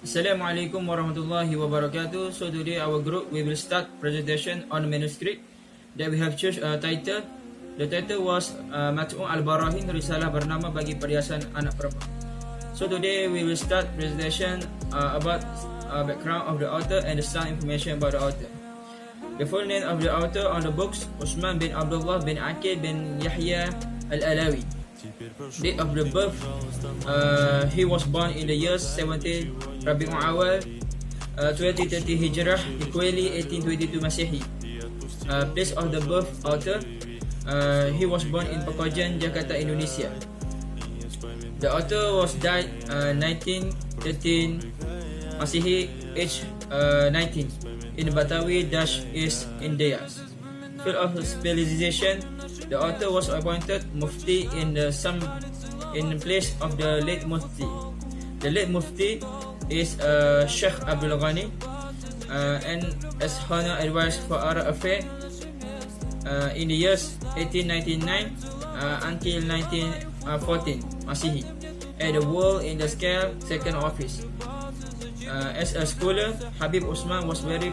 Assalamualaikum warahmatullahi wabarakatuh. So today our group we will start presentation on manuscript that we have choose a title. The title was Mat'u' al-Barahin, risalah bernama bagi perhiasan anak perempuan. So today we will start presentation about background of the author and the some information about the author. The full name of the author on the books Uthman bin Abdullah bin Aqil bin Yahya al-Alawi. Date of the birth, he was born in the year 17 Rabiul Awal 2030 Hijrah, equally 1822 Masehi. Place of the birth author, he was born in Pekojan, Jakarta, Indonesia. The author was died 1913 Masehi, age 19, in Batawi, East India. Field of specialization, the author was appointed Mufti in place of the late Mufti. The late Mufti is Sheikh Abdul Ghani, and as honor advice for Arab Affairs in the years 1899 until 1914 Masehi, at the World in the Scale second office. As a scholar, Habib Usman was very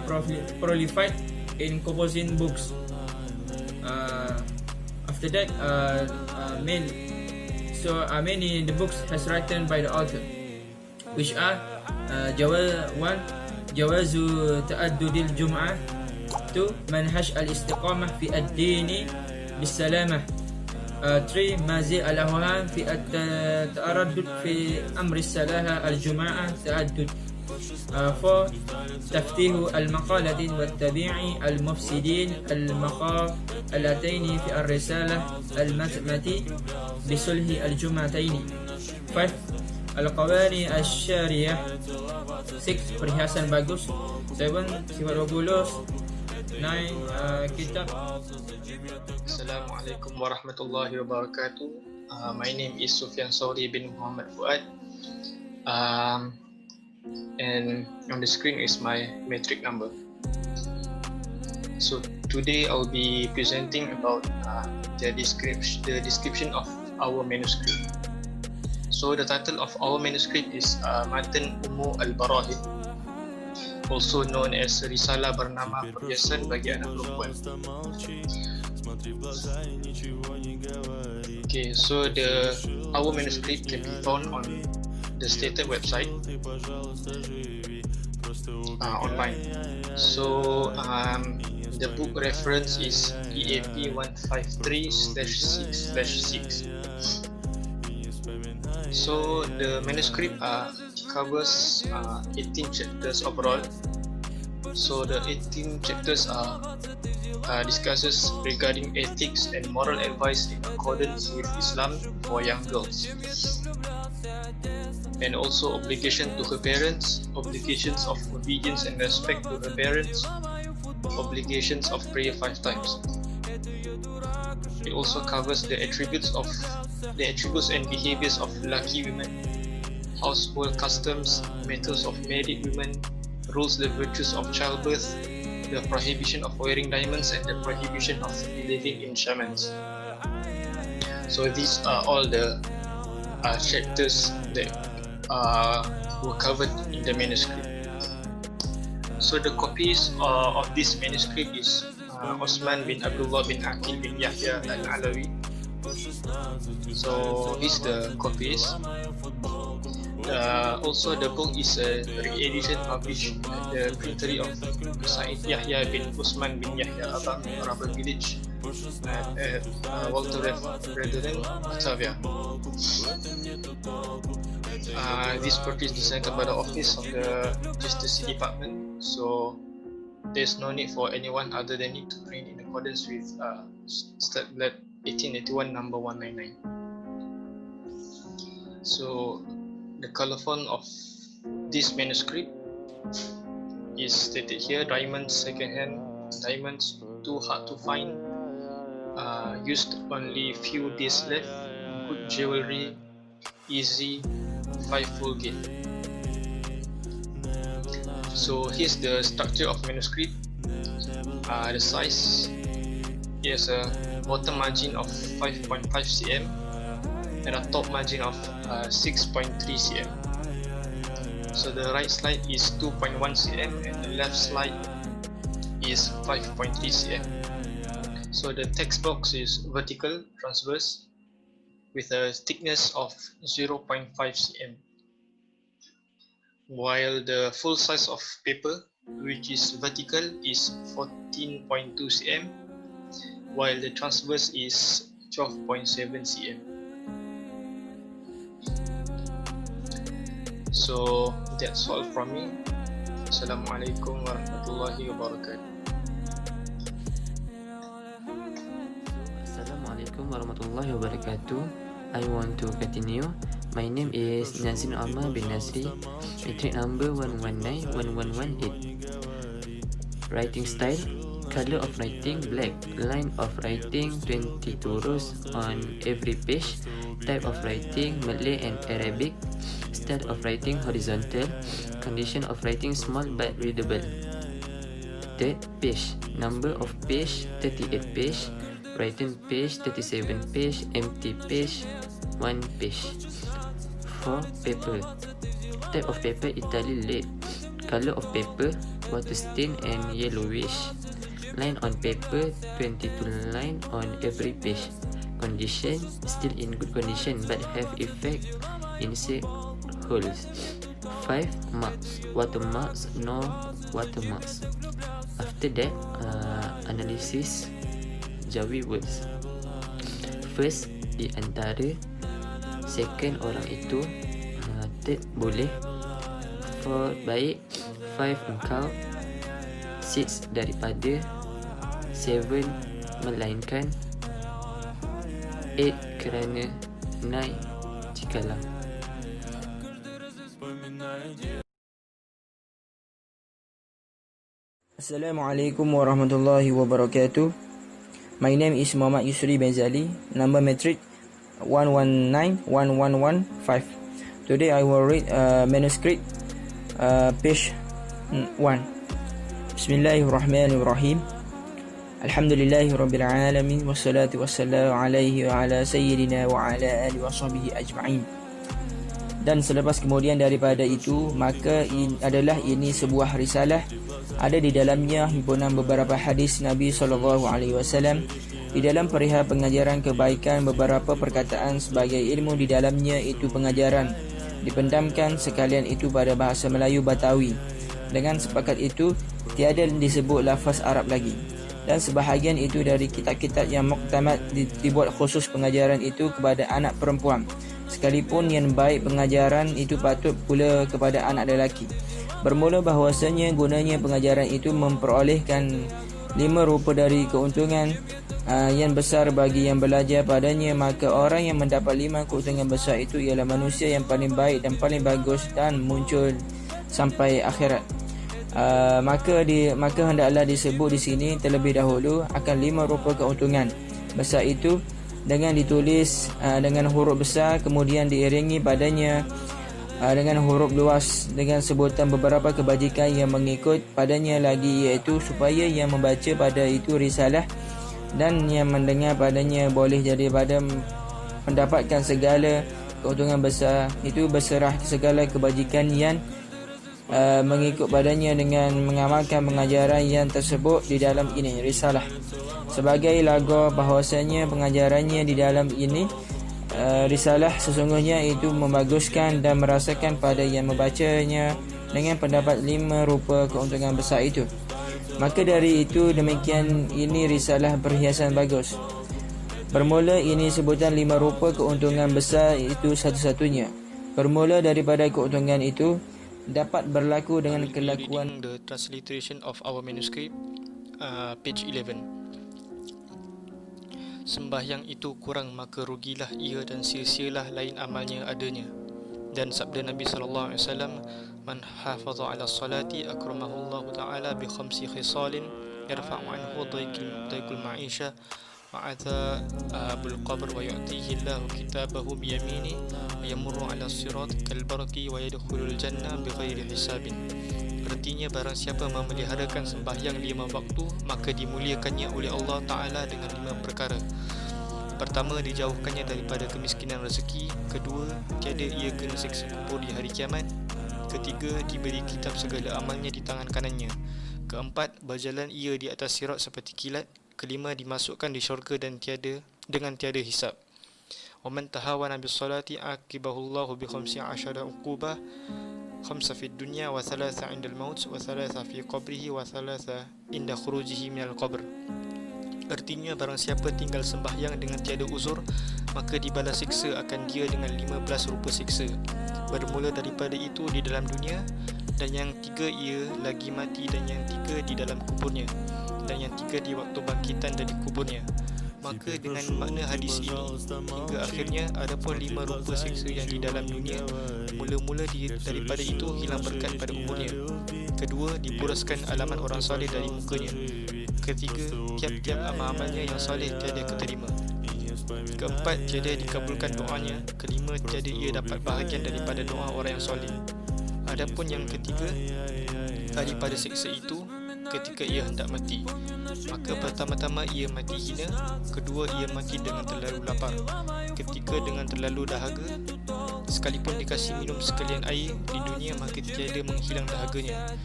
prolific in composing books. After that, many the books has written by the author, which are Jawazu Ta'addudil Jum'ah, 2 Manhaj al-Istiqamah fi ad-dini bis-salamah, 3 Mazi al-Ahwam fi at-ta'araddud fi amri as-salaha al-jum'ah ta'addud, 4 Taftihu al-maqalatin wat-tabi'i al-mufsidin al-maqalataini fi ar-risalah al-matmati bisulhi al-jum'ataini, 5 Al-Qawani al-Syariyah, 6 Perhiasan bagus, 7 Sifat Bagulus, 9 Kitab. Assalamualaikum warahmatullahi wabarakatuh. My name is Sufyan Sauri bin Muhammad Fuad. And on the screen is my metric number. So today I'll be presenting about the description of our manuscript. So the title of our manuscript is Mat'u' al-Barahin, also known as Risalah bernama Perhiasan bagi anak perempuan. Okay, so our manuscript can be found on the stated website online. So the book reference is EAP 153/6/6. So the manuscript covers 18 chapters overall. So the 18 chapters discusses regarding ethics and moral advice in accordance with Islam for young girls, and also obligation to her parents, obligations of obedience and respect to her parents, obligations of prayer 5 times. It also covers the attributes and behaviors of lucky women, household customs, matters of married women, rules and virtues of childbirth, the prohibition of wearing diamonds, and the prohibition of believing in shamans. So these are all the chapters that were covered in the manuscript. So the copies of this manuscript is Uthman bin Abdullah bin Aqil bin Yahya al-Alawi. So these the copies. Also the book is a re-edition published at the printery of Said Yahya bin Uthman bin Yahya Abang, Rubber Village, at Walter F. Brethren, Batavia. This book is designed by the Office of the Justice Department, so there's no need for anyone other than it to print in accordance with Stat Blad 1881 number 199. So the color font of this manuscript is stated here: diamonds second-hand, diamonds too hard to find, used only few days left, good jewelry, easy, 5 full gate. So here's the structure of manuscript. The size is a bottom margin of 5.5 cm and a top margin of 6.3 cm. So the right slide is 2.1 cm and the left slide is 5.3 cm. So the text box is vertical transverse with a thickness of 0.5 cm, while the full size of paper, which is vertical, is 14.2 cm, while the transverse is 12.7 cm. So that's all from me. Assalamualaikum warahmatullahi wabarakatuh. Assalamualaikum warahmatullahi wabarakatuh. I want to continue. My name is Nazin Amar bin Nasri. Matric number 11911118. Writing style: color of writing black. Line of writing 22 rows on every page. Type of writing Malay and Arabic. Style of writing horizontal. Condition of writing small but readable. Third page. Number of page 38 page. Written page 37 page. Empty page 1 page. 4 paper. Type of paper Italy lead. Color of paper water stain and yellowish. Line on paper 22 line on every page. Condition still in good condition but have effect insect holes. 5 marks. Watermarks, no watermarks. After that, analysis Jawi words. First, di antara. Second, orang itu. Third, boleh. 4, baik. 5, engkau. 6, daripada. 7, melainkan. 8, kerana. 9, jikalau. Assalamualaikum warahmatullahi wabarakatuh. My name is Muhammad Yusri Benzali. Number matric 11911115. Today I will read manuscript page 1. Bismillahirrahmanirrahim. Alhamdulillahi rabbil alamin wassalatu wassalamu alaihi wa ala sayyidina wa ala alihi wa sahbihi ajma'in. Dan selepas kemudian daripada itu, maka ini sebuah risalah. Ada di dalamnya himpunan beberapa hadis Nabi SAW. Di dalam perihal pengajaran kebaikan, beberapa perkataan sebagai ilmu di dalamnya itu pengajaran. Dipendamkan sekalian itu pada bahasa Melayu Batawi. Dengan sepakat itu, tiada disebut lafaz Arab lagi. Dan sebahagian itu dari kitab-kitab yang muktamad dibuat khusus pengajaran itu kepada anak perempuan. Sekalipun yang baik pengajaran itu patut pula kepada anak lelaki. Bermula bahawasanya gunanya pengajaran itu memperolehkan 5 rupa dari keuntungan yang besar bagi yang belajar padanya. Maka orang yang mendapat 5 keuntungan besar itu ialah manusia yang paling baik dan paling bagus dan muncul sampai akhirat. Maka hendaklah disebut di sini terlebih dahulu akan 5 rupa keuntungan besar itu dengan ditulis dengan huruf besar, kemudian diiringi padanya dengan huruf luas dengan sebutan beberapa kebajikan yang mengikut padanya lagi, iaitu supaya yang membaca pada itu risalah dan yang mendengar padanya boleh daripada mendapatkan segala keuntungan besar itu berserah segala kebajikan yang mengikut padanya dengan mengamalkan pengajaran yang tersebut di dalam ini risalah. Sebagai lagu bahawasanya pengajarannya di dalam ini risalah sesungguhnya itu membaguskan dan merasakan pada yang membacanya dengan pendapat 5 rupa keuntungan besar itu. Maka dari itu demikian ini risalah perhiasan bagus. Bermula ini sebutan 5 rupa keuntungan besar itu satu-satunya. Bermula daripada keuntungan itu dapat berlaku dengan kelakuan. The transliteration of our manuscript, page 11. Sembahyang itu kurang, maka rugilah ia dan sia-sialah lain amalnya adanya. Dan sabda Nabi SAW, man hafaza ala salati akramahullahu ta'ala bi khamsi khisalin yarfa'u anhu daikul ma'isha wa'adha abul qabr wa yu'tihi Allahu kitabahu biyamini wa yamurru ala sirat kalbaraki wa yadkhulul jannah bighairi hisabin. Artinya, barang siapa memeliharakan sembahyang 5 waktu, maka dimuliakannya oleh Allah Ta'ala dengan 5 perkara. Pertama, dijauhkannya daripada kemiskinan rezeki. Kedua, tiada ia kena siksa kubur di hari kiamat. Ketiga, diberi kitab segala amalnya di tangan kanannya. Keempat, berjalan ia di atas sirat seperti kilat. Kelima, dimasukkan di syurga dan dengan tiada hisab. وَمَنْ تَهَاوَنَ بِالصَّلَاةِ عَاقِبَهُ اللَّهُ بِخَمْسِ عَشَرَ عُقُوبَةً 5 في الدنيا و3 عند الموت و3 في قبره و3 عند خروجه من القبر. Artinya, barang siapa tinggal sembahyang dengan tiada uzur, maka dibalas siksa akan dia dengan 15 rupa siksa. Bermula daripada itu di dalam dunia, dan yang tiga ia lagi mati, dan yang tiga di dalam kuburnya, dan yang tiga di waktu bangkitan dari kuburnya. Maka dengan makna hadis ini hingga akhirnya, adapun 5 rupa siksa yang di dalam dunia, mula-mula daripada itu hilang berkat pada umurnya. Kedua, dipuraskan alaman orang soleh dari mukanya. Ketiga, tiap-tiap amal-amalnya yang soleh tiada keterima. Keempat, tiada dikabulkan doanya. Kelima, tiada ia dapat bahagian daripada doa orang yang soleh. Adapun yang ketiga, daripada siksa itu ketika ia hendak mati, maka pertama-tama ia mati hina, kedua ia mati dengan terlalu lapar, ketiga dengan terlalu dahaga. Sekalipun dikasih minum sekalian air di dunia, maka tiada menghilang dahaganya.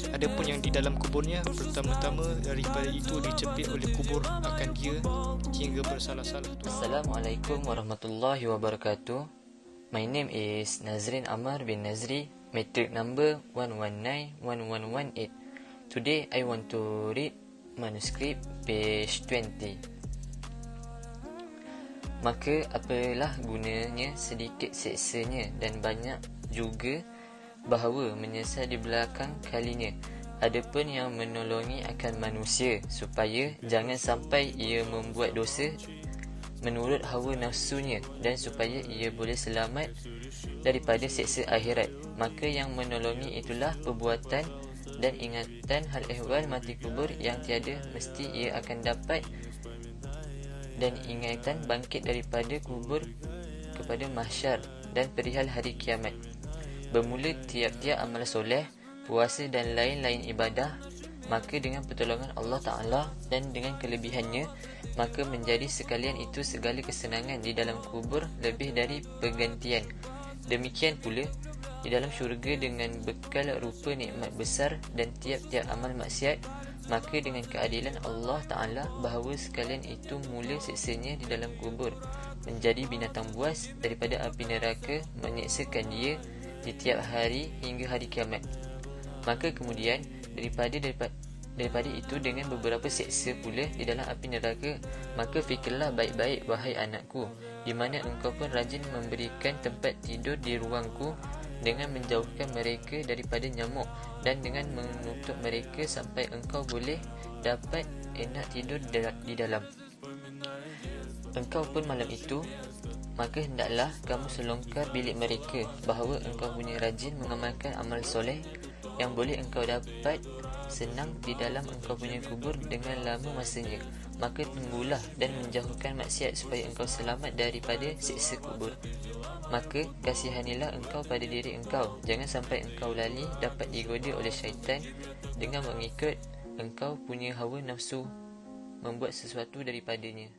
Adapun yang di dalam kuburnya, pertama-tama daripada itu dicepit oleh kubur akan dia hingga bersalah-salah. Assalamualaikum warahmatullahi wabarakatuh. My name is Nazrin Amar bin Nazri, matric number 1191118. Today I want to read manuscript page 20. Maka apalah gunanya sedikit seksanya dan banyak juga bahawa menyesal di belakang kalinya. Adapun yang menolongi akan manusia supaya jangan sampai ia membuat dosa menurut hawa nafsunya, dan supaya ia boleh selamat daripada seksa akhirat. Maka yang menolongi itulah perbuatan dan ingatan hal ehwal mati kubur yang tiada mesti ia akan dapat, dan ingatan bangkit daripada kubur kepada mahsyar dan perihal hari kiamat. Bermula tiap-tiap amal soleh, puasa dan lain-lain ibadah, maka dengan pertolongan Allah Ta'ala dan dengan kelebihannya, maka menjadi sekalian itu segala kesenangan di dalam kubur lebih dari pergantian. Demikian pula di dalam syurga dengan bekal rupa nikmat besar dan tiap-tiap amal maksiat, maka dengan keadilan Allah Ta'ala bahawa sekalian itu mula siksanya di dalam kubur menjadi binatang buas daripada api neraka, menyeksakan dia di tiap hari hingga hari kiamat. Maka kemudian daripada itu dengan beberapa seksa pula di dalam api neraka. Maka fikirlah baik-baik wahai anakku, di mana engkau pun rajin memberikan tempat tidur di ruangku dengan menjauhkan mereka daripada nyamuk dan dengan menutup mereka sampai engkau boleh dapat enak tidur di dalam. Engkau pun malam itu, maka hendaklah kamu selongkar bilik mereka, bahawa engkau punya rajin mengamalkan amal soleh yang boleh engkau dapat senang di dalam engkau punya kubur dengan lama masanya. Maka tunggulah dan menjauhkan maksiat supaya engkau selamat daripada siksa kubur. Maka kasihanilah engkau pada diri engkau, jangan sampai engkau lali dapat digoda oleh syaitan dengan mengikut engkau punya hawa nafsu membuat sesuatu daripadanya.